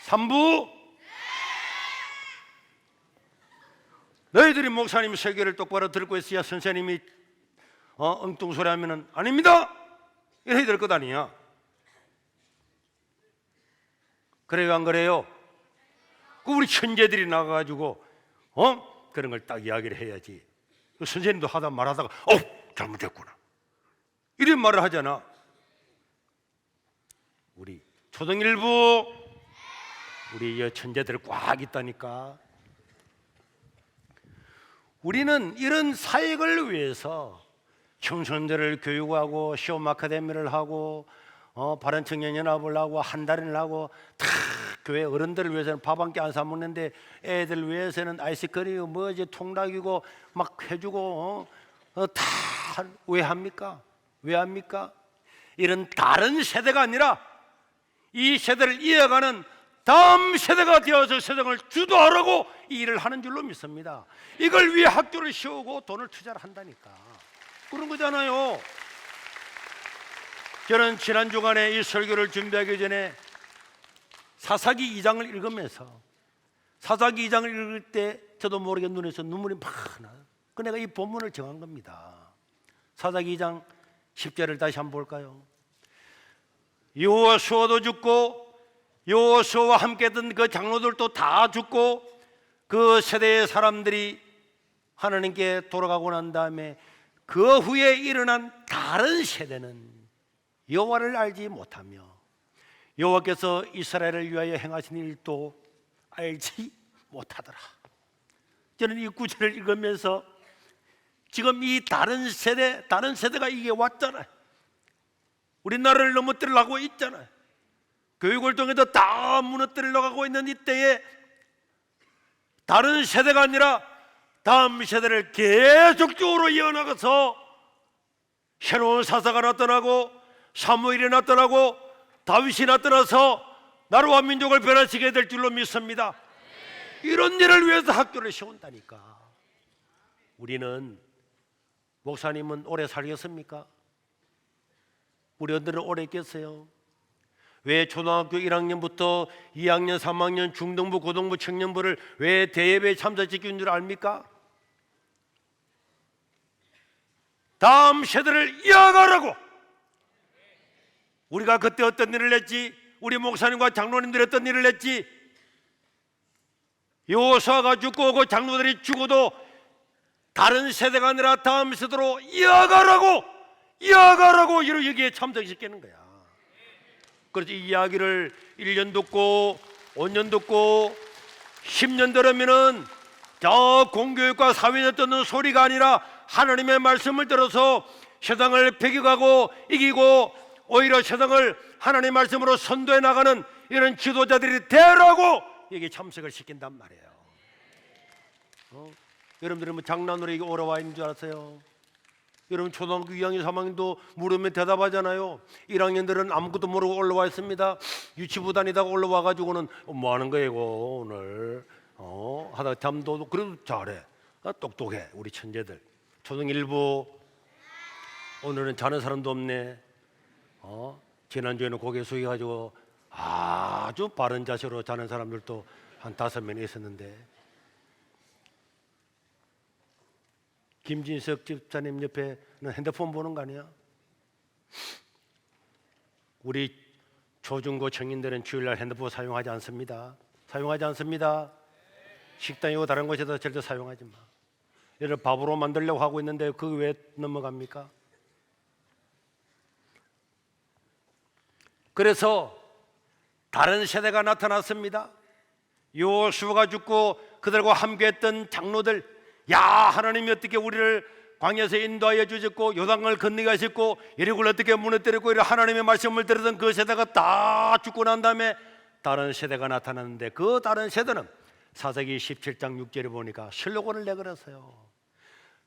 3부. 너희들이 목사님 설교를 똑바로 듣고 있어야 선생님이 엉뚱소리 하면은 아닙니다 이래야 될 것 아니야. 그래요 안 그래요? 그 우리 천재들이 나가가지고 그런 걸 딱 이야기를 해야지. 그 선생님도 하다 말하다가 잘못했구나 이런 말을 하잖아. 우리 초등 1부 우리 천재들 꽉 있다니까. 우리는 이런 사역을 위해서 청소년들을 교육하고 시험 아카데미를 하고 바른청년연합을 하고 한달을 하고 다 교회 어른들을 위해서는 밥 한 끼 안 사 먹는데 애들 위해서는 아이스크림 뭐지 통락이고 막 해주고 다 왜 합니까? 왜 합니까? 이런 다른 세대가 아니라 이 세대를 이어가는 다음 세대가 되어서 세상을 주도하라고 이 일을 하는 줄로 믿습니다. 이걸 위해 학교를 세우고 돈을 투자를 한다니까. 그런 거잖아요. 저는 지난 주간에 이 설교를 준비하기 전에 사사기 2장을 읽으면서 사사기 2장을 읽을 때 저도 모르게 눈에서 눈물이 막 나요. 그 내가 이 본문을 정한 겁니다. 사사기 2장 10절을 다시 한번 볼까요? 여호수아도 죽고 여호수아와 함께 했던 그 장로들도 다 죽고 그 세대의 사람들이 하나님께 돌아가고 난 다음에 그 후에 일어난 다른 세대는 여호와를 알지 못하며 여호와께서 이스라엘을 위하여 행하신 일도 알지 못하더라. 저는 이 구절을 읽으면서 지금 이 다른 세대가 이게 왔잖아요. 우리나라를 넘어뜨리려고 있잖아요. 교육을 통해서 다 무너뜨리려고 하고 있는 이때에 다른 세대가 아니라 다음 세대를 계속적으로 이어나가서 새로운 사사가 나타나고 사무엘이 나타나고 다윗이 나타나서 나라와 민족을 변화시키게 될 줄로 믿습니다. 이런 일을 위해서 학교를 세운다니까. 우리는 목사님은 오래 살겠습니까? 우리 어른들은 오래 있겠어요? 왜 초등학교 1학년부터 2학년, 3학년, 중등부, 고등부, 청년부를 왜 대예배에 참석시키는 줄 압니까? 다음 세대를 이어가라고. 우리가 그때 어떤 일을 했지? 우리 목사님과 장로님들이 어떤 일을 했지? 여호수아가 죽고 그 장로들이 죽어도 다른 세대가 아니라 다음 세대로 이어가라고 여기에 참석시키는 거야. 그래서 이 이야기를 1년 듣고 5년 듣고 10년 들으면은 저 공교육과 사회에서 듣는 소리가 아니라 하나님의 말씀을 들어서 세상을 배격하고 이기고 오히려 세상을 하나님의 말씀으로 선도해 나가는 이런 지도자들이 되라고 여기 참석을 시킨단 말이에요. 여러분들은 뭐 장난으로 이게 오래 와 있는 줄 알았어요? 여러분 초등학교 2학년 3학년도 물으면 대답하잖아요. 1학년들은 아무것도 모르고 올라와 있습니다. 유치부 다니다가 올라와 가지고는 뭐 하는 거예요 오늘 하다 잠도 그래도 잘해. 똑똑해 우리 천재들. 초등 1부 오늘은 자는 사람도 없네. 지난주에는 고개 숙여가지고 아주 바른 자세로 자는 사람들도 한 5명 있었는데 김진석 집사님 옆에는 핸드폰 보는 거 아니야? 우리 초중고 청년들은 주일날 핸드폰 사용하지 않습니다. 사용하지 않습니다. 식당이고 다른 곳에서 절대 사용하지 마. 얘를 밥으로 만들려고 하고 있는데 그거 왜 넘어갑니까? 그래서 다른 세대가 나타났습니다. 여호수아가 죽고 그들과 함께했던 장로들, 야 하나님이 어떻게 우리를 광야에서 인도하여 주셨고 요단강을 건너게 하셨고 여리고를 어떻게 무너뜨렸고 이런 하나님의 말씀을 들었던 그 세대가 다 죽고 난 다음에 다른 세대가 나타났는데 그 다른 세대는 사사기 17장 6절에 보니까 슬로건을 내걸었어요.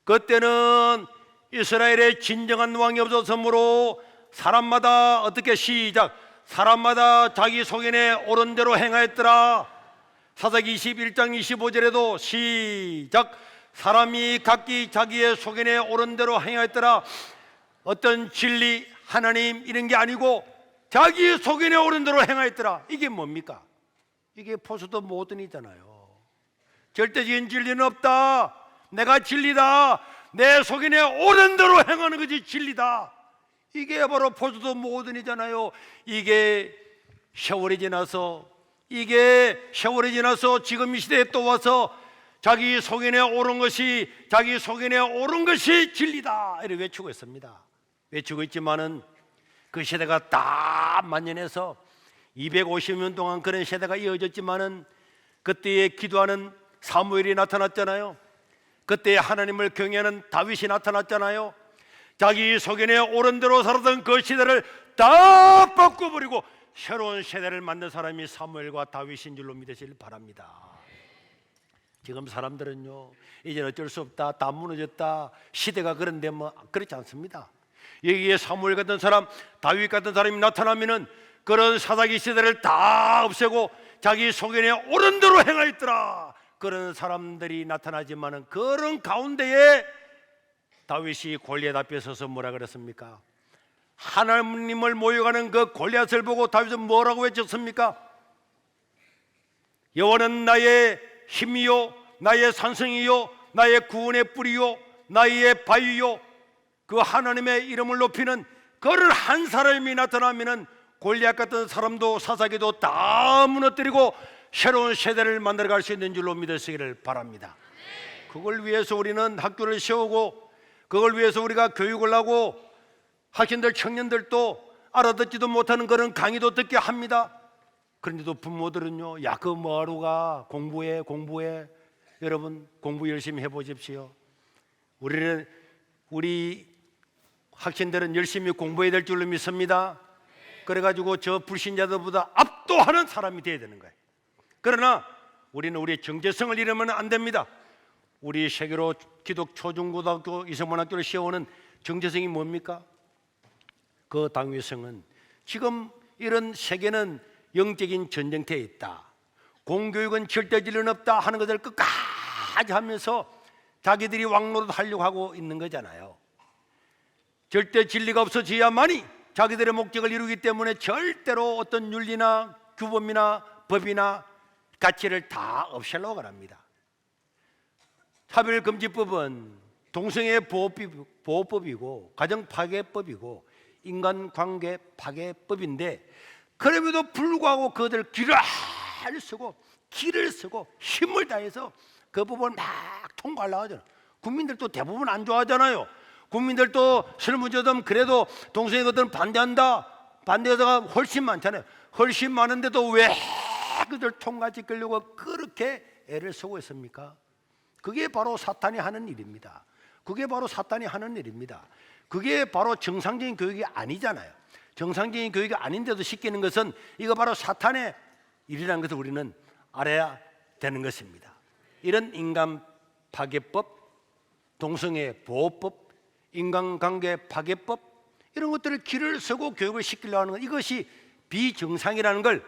그때는 이스라엘의 진정한 왕이 없었으므로 사람마다 어떻게 시작 사람마다 자기 소견에 옳은 대로 행하였더라. 사사기 21장 25절에도 시작 사람이 각기 자기의 소견에 옳은 대로 행하였더라. 어떤 진리 하나님 이런 게 아니고 자기 소견에 옳은 대로 행하였더라. 이게 뭡니까? 이게 포스트 모던이잖아요. 절대적인 진리는 없다. 내가 진리다. 내 속인에 옳은 대로 행하는 것이 진리다. 이게 바로 포스트 모던이잖아요. 이게 세월이 지나서 지금 이 시대에 또 와서 자기 속인에 옳은 것이 진리다 이렇게 외치고 있습니다. 외치고 있지만은 그 세대가 다 만연해서 250년 동안 그런 세대가 이어졌지만은 그때에 기도하는 사무엘이 나타났잖아요. 그때 하나님을 경외하는 다윗이 나타났잖아요. 자기 소견에 옳은 대로 살았던 그 시대를 다 바꿔버리고 새로운 세대를 만든 사람이 사무엘과 다윗인 줄로 믿으시길 바랍니다. 지금 사람들은요 이제는 어쩔 수 없다, 다 무너졌다, 시대가 그런데 뭐 그렇지 않습니다. 여기에 사무엘 같은 사람, 다윗 같은 사람이 나타나면은 그런 사사기 시대를 다 없애고 자기 소견에 옳은 대로 행하였더라. 그런 사람들이 나타나지만은 그런 가운데에 다윗이 골리앗 앞에 서서 뭐라 그랬습니까? 하나님을 모욕하는 그 골리앗을 보고 다윗은 뭐라고 외쳤습니까? 여호와는 나의 힘이요 나의 산성이요 나의 구원의 뿌리요 나의 바위요. 그 하나님의 이름을 높이는 그를 한 사람이 나타나면은 골리앗 같은 사람도 사사기도 다 무너뜨리고 새로운 세대를 만들어갈 수 있는 줄로 믿으시기를 바랍니다. 그걸 위해서 우리는 학교를 세우고 그걸 위해서 우리가 교육을 하고 학생들 청년들도 알아듣지도 못하는 그런 강의도 듣게 합니다. 그런데도 부모들은요 야 그 뭐하러 가 공부해 여러분 공부 열심히 해보십시오. 우리 학생들은 열심히 공부해야 될 줄로 믿습니다. 그래가지고 저 불신자들보다 압도하는 사람이 되어야 되는 거예요. 그러나 우리는 우리의 정체성을 잃으면 안 됩니다. 우리 세계로 기독 초중고등학교 이성문학교를 세우는 정체성이 뭡니까? 그 당위성은 지금 이런 세계는 영적인 전쟁터에 있다, 공교육은 절대 진리는 없다 하는 것을 끝까지 하면서 자기들이 왕노릇 하려고 하고 있는 거잖아요. 절대 진리가 없어져야만이 자기들의 목적을 이루기 때문에 절대로 어떤 윤리나 규범이나 법이나 가치를 다 없애려고 합니다. 차별금지법은 동성애 보호법이고 가정파괴법이고 인간관계 파괴법인데 그럼에도 불구하고 그들 길을 쓰고 힘을 다해서 그 법을 막 통과하려고 하잖아요. 국민들도 대부분 안 좋아하잖아요. 국민들도 설문조사하면 그래도 동성애 것들은 반대해서가 훨씬 많잖아요. 훨씬 많은데도 왜 그들 통과시키려고 그렇게 애를 쓰고 있습니까? 그게 바로 사탄이 하는 일입니다. 그게 바로 정상적인 교육이 아니잖아요. 정상적인 교육이 아닌데도 시키는 것은 이거 바로 사탄의 일이라는 것을 우리는 알아야 되는 것입니다. 이런 인간 파괴법, 동성애 보호법, 인간관계 파괴법 이런 것들을 길을 서고 교육을 시키려고 하는 것, 이것이 비정상이라는 걸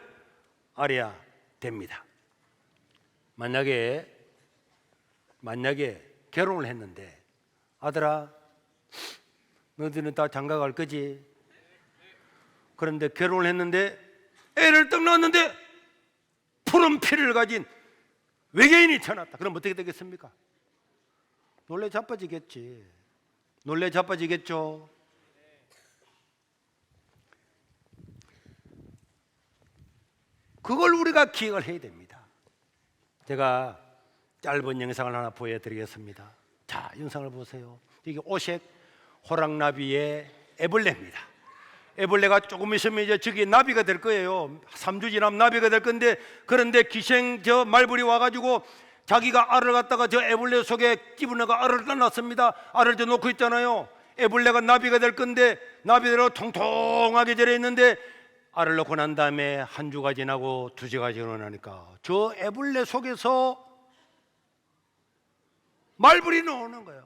알아야 됩니다. 만약에 결혼을 했는데 아들아 너희들은 다 장가 갈 거지? 그런데 결혼을 했는데 애를 떡 낳았는데 푸른 피를 가진 외계인이 태어났다. 그럼 어떻게 되겠습니까? 놀래 자빠지겠죠. 그걸 우리가 기억을 해야 됩니다. 제가 짧은 영상을 하나 보여드리겠습니다. 자, 영상을 보세요. 이게 오색 호랑나비의 애벌레입니다. 애벌레가 조금 있으면 이제 저기 나비가 될 거예요. 3주 지나면 나비가 될 건데, 그런데 기생 저 말벌이 와가지고 자기가 알을 갖다가 저 애벌레 속에 집어넣어가 알을 떠났습니다. 알을 저 놓고 있잖아요. 애벌레가 나비가 될 건데 나비대로 통통하게 절여 있는데 알을 넣고 난 다음에 한 주가 지나고 두 주가 지나니까 저 애벌레 속에서 말벌이 나오는 거예요.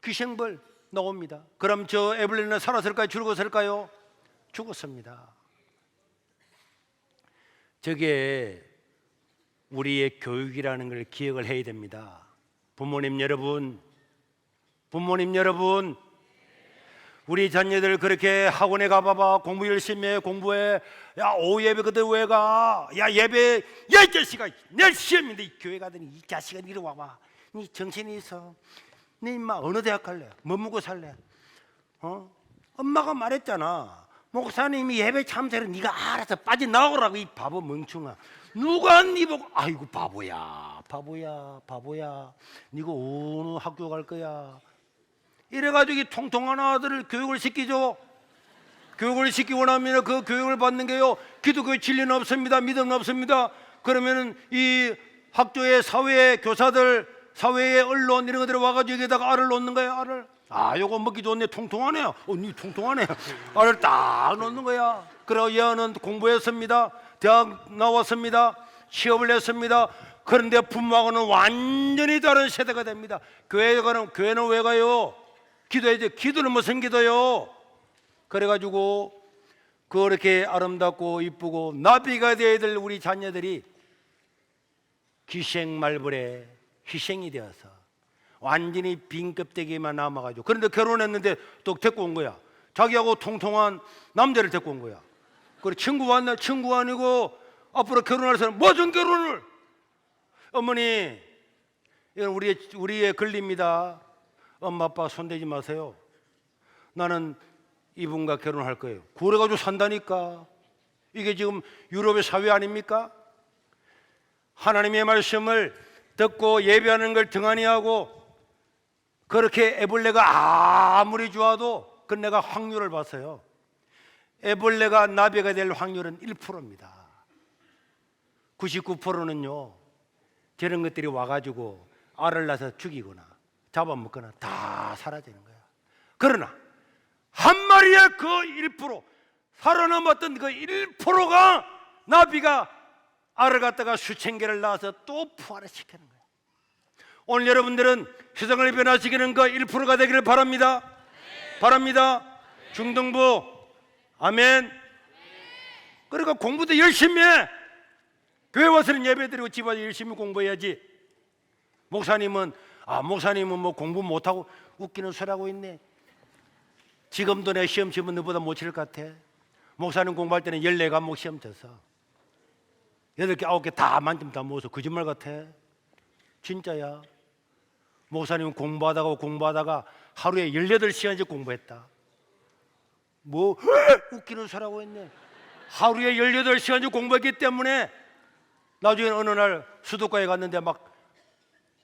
귀생벌 나옵니다. 그럼 저 애벌레는 살았을까요? 죽었을까요? 죽었습니다. 저게 우리의 교육이라는 걸 기억을 해야 됩니다. 부모님 여러분, 우리 자녀들 그렇게 학원에 가봐봐. 공부 열심히 해. 공부해. 야, 오후 예배 그때 왜 가? 야, 예배. 야, 이 자식아, 내일 시험인데 이 교회 가더니 이 자식아 이리 와봐. 니 정신이 있어. 네 임마 어느 대학 갈래? 뭐 먹고 살래? 엄마가 말했잖아. 목사님이 예배 참새를 네가 알아서 빠져나오라고. 이 바보 멍충아. 누가 네 보고 아이고 바보야. 니가 어느 학교 갈 거야? 이래가지고 이 통통한 아들을 교육을 시키죠. 교육을 시키고 나면 그 교육을 받는 게요, 기독교의 진리는 없습니다. 믿음은 없습니다. 그러면은 이 학교의 사회의 교사들, 사회의 언론 이런 것들이 와가지고 여기다가 알을 놓는 거예요. 알을. 아, 요거 먹기 좋네. 통통하네요. 니 통통하네. 알을 딱 놓는 거야. 그리고 얘는 공부했습니다. 대학 나왔습니다. 취업을 했습니다. 그런데 부모하고는 완전히 다른 세대가 됩니다. 교회는 왜 가요? 기도해야죠. 기도는 무슨 기도요? 그래가지고 그렇게 아름답고 이쁘고 나비가 되어야 될 우리 자녀들이 기생말벌에 희생이 되어서 완전히 빈 껍데기만 남아가지고, 그런데 결혼했는데 또 데리고 온 거야. 자기하고 통통한 남자를 데리고 온 거야. 그래, 친구 왔나? 친구 아니고 앞으로 결혼할 사람 무슨 결혼을? 어머니, 이건 우리의 권리입니다. 엄마 아빠 손대지 마세요. 나는 이분과 결혼할 거예요. 그래가지고 산다니까. 이게 지금 유럽의 사회 아닙니까? 하나님의 말씀을 듣고 예배하는 걸 등한히 하고, 그렇게 애벌레가 아무리 좋아도 그 내가 확률을 봤어요. 애벌레가 나비가 될 확률은 1%입니다. 99%는요 저런 것들이 와가지고 알을 낳아서 죽이거나 잡아먹거나 다 사라지는 거야. 그러나 한 마리의 그 1%, 살아남았던 그 1%가 나비가 알을 갖다가 수천 개를 낳아서 또 부활을 시키는 거야. 오늘 여러분들은 세상을 변화시키는 그 1%가 되기를 바랍니다. 바랍니다. 중등부, 아멘. 그러니까 공부도 열심히 해. 교회 와서는 예배드리고 집 와서 열심히 공부해야지. 목사님은 뭐 공부 못하고 웃기는 소리하고 있네. 지금도 내 시험 치면 너보다 못 칠 것 같아. 목사님 공부할 때는 14과목 시험 쳐서 8개 9개 다 만점 다 모아서 거짓말 같아. 진짜야. 목사님은 공부하다가 하루에 18시간씩 공부했다. 뭐 웃기는 소리하고 있네. 하루에 18시간씩 공부했기 때문에 나중에 어느 날 수도가에 갔는데 막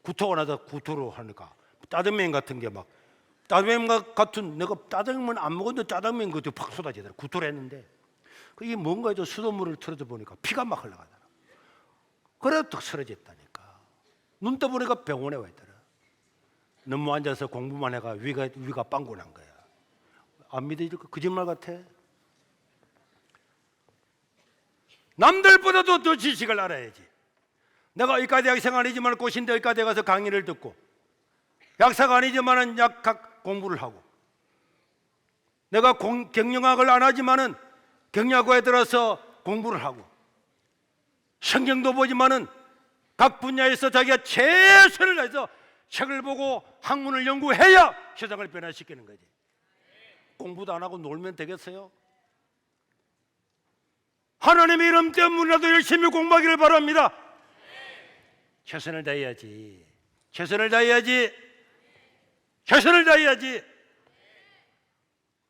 구토가 나서 구토로 하니까 짜장면 같은 게 막 짜장면 같은, 내가 짜장면 안 먹었는데 짜장면 그것도 팍 쏟아지더라. 구토를 했는데 이게 뭔가 해서 수돗물을 틀어져 보니까 피가 막 흘러가더라. 그래도 딱 쓰러졌다니까. 눈 떠보니까 병원에 와 있더라. 너무 앉아서 공부만 해가 위가 빵꾸 난 거야. 안 믿어질까? 거짓말 같아. 남들보다도 더 지식을 알아야지. 내가 의과대학 생활 아니지만 고신대 의과대에 가서 강의를 듣고, 약사가 아니지만은 약학 공부를 하고, 내가 경영학을 안 하지만은 경영학과에 들어서 공부를 하고, 성경도 보지만은 각 분야에서 자기가 최선을 다해서 책을 보고 학문을 연구해야 세상을 변화시키는 거지. 공부도 안 하고 놀면 되겠어요? 하나님의 이름 때문이라도 열심히 공부하기를 바랍니다. 최선을 다해야지. 최선을 다해야지.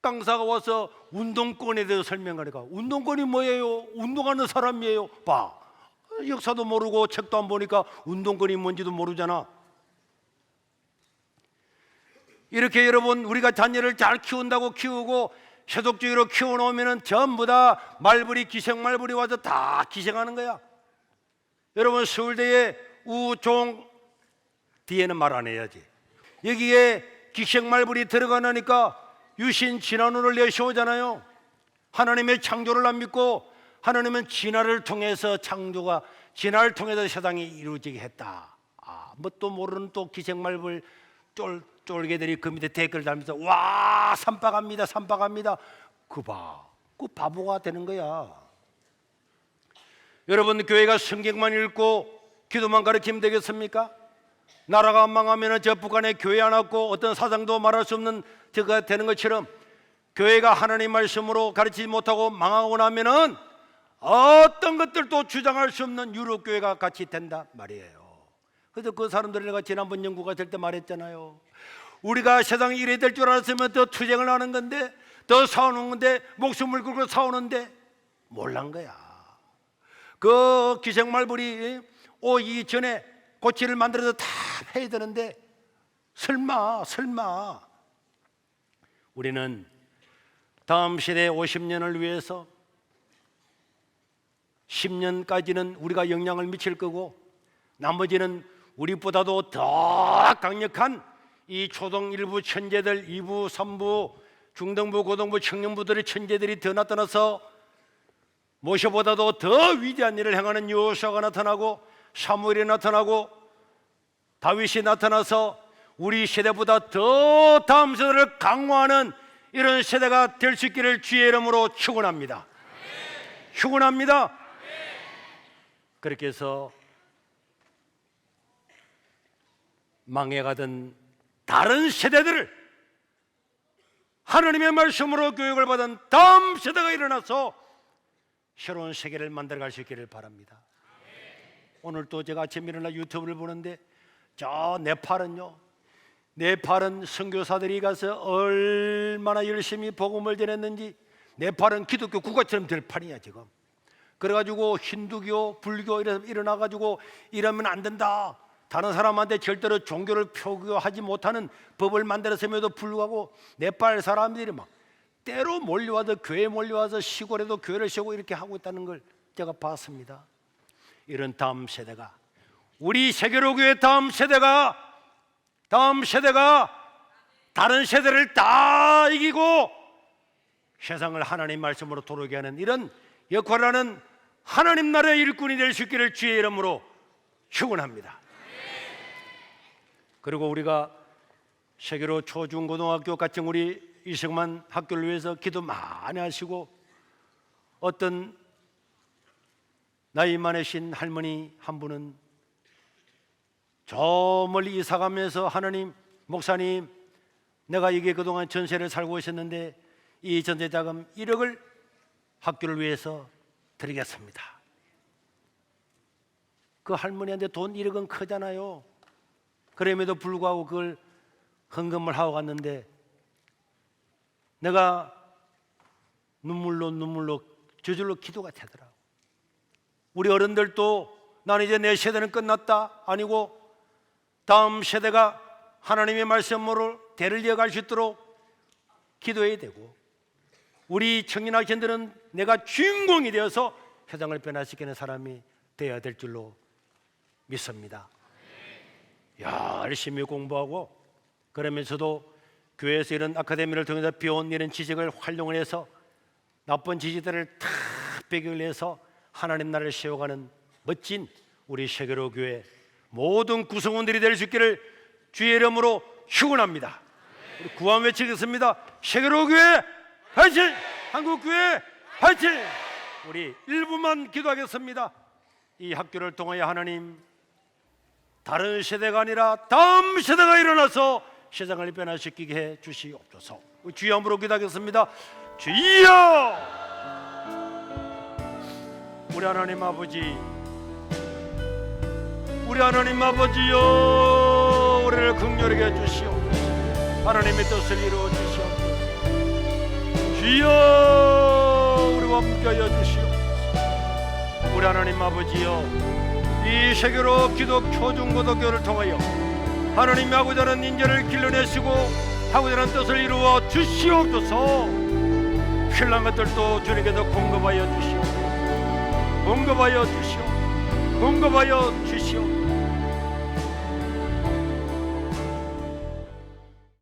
강사가 와서 운동권에 대해서 설명하니까, 운동권이 뭐예요? 운동하는 사람이에요. 봐, 역사도 모르고 책도 안 보니까 운동권이 뭔지도 모르잖아. 이렇게 여러분, 우리가 자녀를 잘 키운다고 키우고 세속주의로 키워놓으면 전부 다 말벌이, 기생말벌이 와서 다 기생하는 거야. 여러분, 서울대의 우종 뒤에는 말 안 해야지. 여기에 기생말불이 들어가니까 유신 진화론을 내세우잖아요. 하나님의 창조를 안 믿고 하나님은 진화를 통해서 창조가, 진화를 통해서 세상이 이루어지게 했다. 뭣도 모르는 또 기생말불 쫄개들이 그 밑에 댓글 달면서 와, 삼박합니다, 삼박합니다. 그 바보가 되는 거야. 여러분, 교회가 성경만 읽고 기도만 가르치면 되겠습니까? 나라가 망하면 저 북한에 교회 안 왔고 어떤 사상도 말할 수 없는 저가 되는 것처럼 교회가 하나님 말씀으로 가르치지 못하고 망하고 나면은 어떤 것들도 주장할 수 없는 유럽 교회가 같이 된다 말이에요. 그래서 그 사람들을 내가 지난번 연구가 될 때 말했잖아요. 우리가 세상에 이래 될 줄 알았으면 더 투쟁을 하는 건데, 더 싸우는 건데, 목숨을 걸고 싸우는데 몰란 거야. 그 기생말불이 오기 전에 고치를 만들어서 다 해야 되는데 설마 우리는 다음 세대 50년을 위해서 10년까지는 우리가 영향을 미칠 거고 나머지는 우리보다도 더 강력한 이 초등 1부 천재들, 2부, 3부, 중등부, 고등부, 청년부들의 천재들이 더 나타나서 모세보다도 더 위대한 일을 행하는 여호수아가 나타나고 사무엘이 나타나고 다윗이 나타나서 우리 세대보다 더 다음 세대를 강화하는 이런 세대가 될 수 있기를 주의 이름으로 축원합니다. 축원합니다. 그렇게 해서 망해가던 다른 세대들을 하나님의 말씀으로 교육을 받은 다음 세대가 일어나서 새로운 세계를 만들어갈 수 있기를 바랍니다. 오늘 또 제가 아침에 일어나 유튜브를 보는데 저 네팔은 선교사들이 가서 얼마나 열심히 복음을 전했는지, 네팔은 기독교 국가처럼 될 판이야 지금. 그래가지고 힌두교, 불교 일어나가지고 이러면 안 된다, 다른 사람한테 절대로 종교를 표기하지 못하는 법을 만들었음에도 불구하고 네팔 사람들이 막 때로 몰려와서 교회에 몰려와서 시골에도 교회를 세우고 이렇게 하고 있다는 걸 제가 봤습니다. 이런 다음 세대가, 우리 세계로교의 다음 세대가 다른 세대를 다 이기고 세상을 하나님 말씀으로 돌아오게 하는 이런 역할을 하는 하나님 나라의 일꾼이 될 수 있기를 주의 이름으로 축원합니다. 그리고 우리가 세계로 초중고등학교 같은 우리 이승만 학교를 위해서 기도 많이 하시고, 어떤 나이 많으신 할머니 한 분은 저 멀리 이사 가면서 하나님, 목사님, 내가 이게 그동안 전세를 살고 있었는데 이 전세 자금 1억을 학교를 위해서 드리겠습니다. 그 할머니한테 돈 1억은 크잖아요. 그럼에도 불구하고 그걸 헌금을 하고 갔는데 내가 눈물로 저절로 기도가 되더라고. 우리 어른들도 나는 이제 내 세대는 끝났다 아니고 다음 세대가 하나님의 말씀으로 대를 이어갈 수 있도록 기도해야 되고, 우리 청년 학생들은 내가 주인공이 되어서 세상을 변화시키는 사람이 되어야 될 줄로 믿습니다. 열심히 공부하고 그러면서도 교회에서 이런 아카데미를 통해서 배운 이런 지식을 활용을 해서 나쁜 지식들을 다 배격을 해서 하나님 나라를 세워가는 멋진 우리 세계로 교회 모든 구성원들이 될 수 있기를 주의 이름으로 축원합니다. 우리 구함 외치겠습니다. 세계로 교회 화이팅! 한국 교회 화이팅! 우리 1분만 기도하겠습니다. 이 학교를 통하여 하나님, 다른 세대가 아니라 다음 세대가 일어나서 세상을 변화시키게 해 주시옵소서. 주여 함으로 기도하겠습니다. 주여! 우리 하나님 아버지, 우리 하나님 아버지여, 우리를 긍휼하게 해주시옵소서. 하나님의 뜻을 이루어 주시옵소서. 주여, 우리와 함께하여 주시옵소서. 우리 하나님 아버지여, 이 세계로 기독 초중고등교를 통하여 하나님이 하고자 하는 인재를 길러내시고 하고자 하는 뜻을 이루어 주시옵소서. 필요한 것들도 주님께서 공급하여 주시옵소서. 공급하여 주시옵소서. 공급하여 주시오.